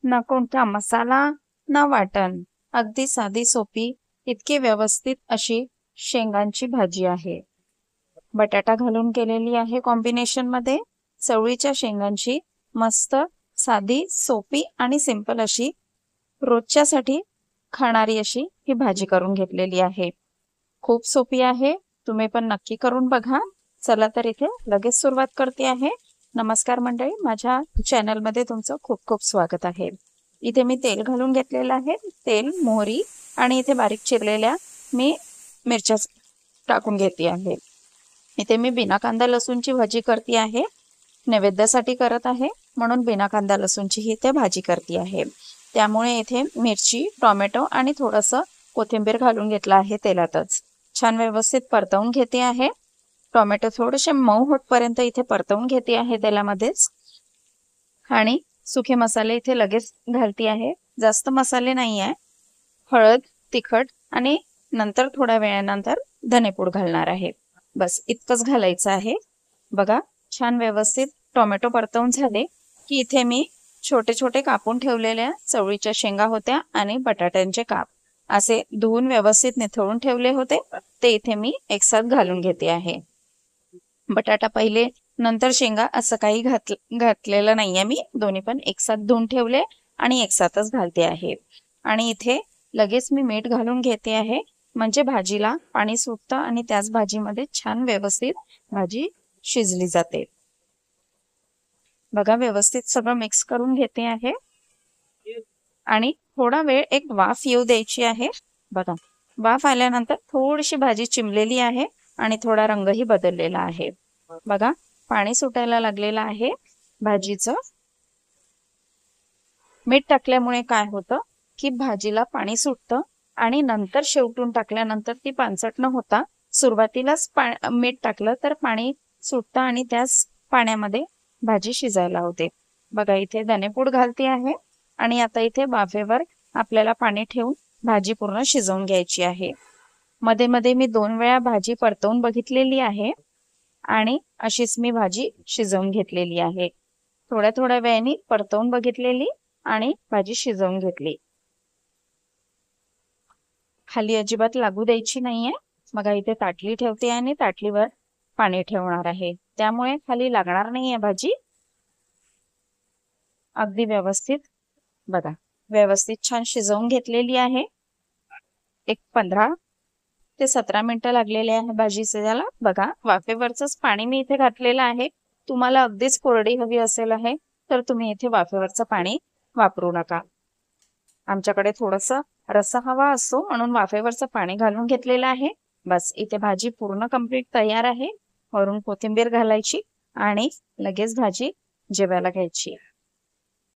ना कोणता मसाला ना वाटण, अगदी साधी सोपी इतकी व्यवस्थित अशी शेंगांची भाजी आहे। बटाटा घालून केलेली आहे कॉम्बिनेशन मध्ये। चवळीच्या शेंगांची मस्त साधी सोपी आणि सिंपल अशी रोजच्यासाठी खाणारी अशी ही भाजी करून घेतलेली आहे। खूप सोपी आहे, तुम्ही पण नक्की करून बघा। चला तर इथे लगेच सुरुवात करते आहे। नमस्कार मंडळी, माझ्या चॅनल मध्ये तुमचं खूप खूप स्वागत आहे। इथे मी तेल घालून घेतलेलं आहे, तेल, मोहरी आणि इथे बारीक चिरलेल्या मी मिरच्या टाकून घेते आहे। इथे मी बिना कांदा लसूणची भाजी करते आहे, नैवेद्यासाठी करत आहे म्हणून बिना कांदा लसूणची ही इथे भाजी करते आहे। त्यामुळे इथे मिरची, टोमॅटो आणि थोडंसं कोथिंबीर घालून घेतला आहे तेलातच। छान व्यवस्थित परतवून घेते आहे। टोमॅटो थोडेसे मऊ होतपर्यंत इथे परतवून घेते आहे तेलामध्येच। आणि सुखे मसाले इथे लगेच घालते आहे, जास्त मसाले नाही आहे। हळद, तिखट आणि नंतर थोड्या वेळानंतर धनेपूड घालणार आहे। बस इतकंच घालायचं आहे। बघा छान व्यवस्थित टोमॅटो परतवून झाले की इथे मी छोटे छोटे कापून ठेवलेल्या चवळीच्या शेंगा होत्या आणि बटाट्यांचे काप असे धुवून व्यवस्थित निथळून ठेवले होते, ते इथे मी एकसाथ घालून घेते आहे। बटाटा पहिले नंतर शेंगा असं काही घातलेलं नाहीये मी, दोन्ही पण एकसाथ धुवून ठेवले आणि एकसाथच घालते आहे। आणि इथे लगेच मी मीठ घालून घेते आहे, म्हणजे भाजीला पाणी सुटतं आणि त्याच भाजीमध्ये छान व्यवस्थित भाजी शिजली जाते। बघा व्यवस्थित सगळं मिक्स करून घेते आहे आणि थोडा वेळ एक वाफ येऊ द्यायची आहे। बघा वाफ आल्यानंतर थोडीशी भाजी चिमलेली आहे आणि थोडा रंगही बदललेला आहे। बघा पाणी सुटायला लागलेलं आहे भाजीचं। मीठ टाकल्यामुळे काय होतं की भाजीला पाणी सुटतं आणि नंतर शेवटून टाकल्यानंतर ती पानसट न होता सुरुवातीलाच मीठ टाकलं तर पाणी सुटतं आणि त्याच पाण्यामध्ये भाजी शिजायला होते। बघा इथे धनेपूड घालते आहे आणि आता इथे वाफेवर आपल्याला पाणी ठेवून भाजी पूर्ण शिजवून घ्यायची आहे। मध्ये मध्ये मी 2 वेळा भाजी परतवून बघितलेली आहे आणि अशीच मी भाजी शिजवून घेतलेली आहे। थोड्या थोड्या वेळाने परतवून बघितलेली आणि भाजी शिजवून घेतली। खाली अजिबात लागू द्यायची नाहीये। मग इथे ताटली ठेवते आणि ताटलीवर पाणी ठेवणार आहे, त्यामुळे खाली लागणार नाहीये भाजी। अगदी व्यवस्थित बघा व्यवस्थित छान शिजवून घेतलेली आहे। एक 15 ते 17 मिनिटं लागलेले आहे भाजी शिजायला। बघा वाफेवरचंच पाणी मी इथे घातलेलं आहे। तुम्हाला अगदीच कोरडी हवी असेल आहे तर तुम्ही इथे वाफेवरचं पाणी वापरू नका। आमच्याकडे थोडंसं रस्सा हवा असतो म्हणून वाफेवरचं पाणी घालून घेतलेलं आहे। बस इथे भाजी पूर्ण कंप्लीट तयार आहे। वरून कोथिंबीर घालायची आणि लगेच भाजी जेवायला घ्यायची।